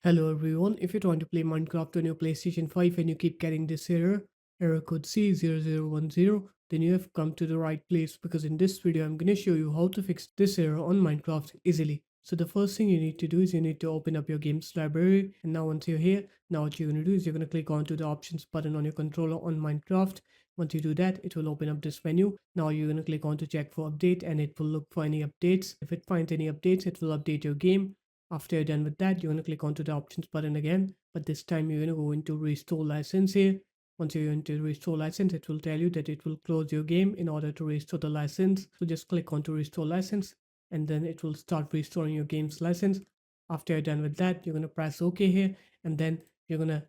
Hello everyone, if you're trying to play Minecraft on your PlayStation 5 and you keep getting this error code C-0010, then you have come to the right place because in this video I'm going to show you how to fix this error on Minecraft easily. So the first thing you need to do is you need to open up your games library, and now once you're here, now what you're going to do is you're going to click onto the options button on your controller on Minecraft. Once you do that, it will open up this menu. Now you're going to click on to check for update and it will look for any updates. If it finds any updates, it will update your game. After you're done with that, you're going to click onto the options button again, but this time you're going to go into restore license here. Once you're into restore license, it will tell you that it will close your game in order to restore the license. So just click onto restore license and then it will start restoring your game's license. After you're done with that, you're going to press OK here, and then you're going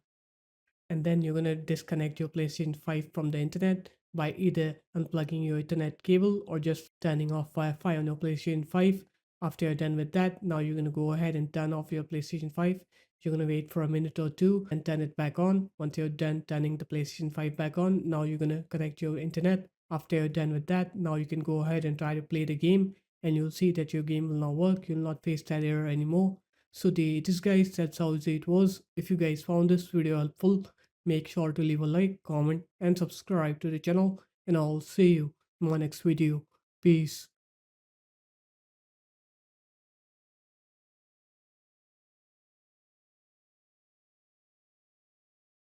to disconnect your PlayStation 5 from the internet by either unplugging your Ethernet cable or just turning off Wi-Fi on your PlayStation 5. After you're done with that, now you're going to go ahead and turn off your PlayStation 5. You're going to wait for a minute or two and turn it back on. Once you're done turning the PlayStation 5 back on, now you're going to connect your internet. After you're done with that, now you can go ahead and try to play the game, and you'll see that your game will not work. You'll not face that error anymore. So this guys, that's how easy it was. If you guys found this video helpful, make sure to leave a like, comment, and subscribe to the channel, and I'll see you in my next video. Peace.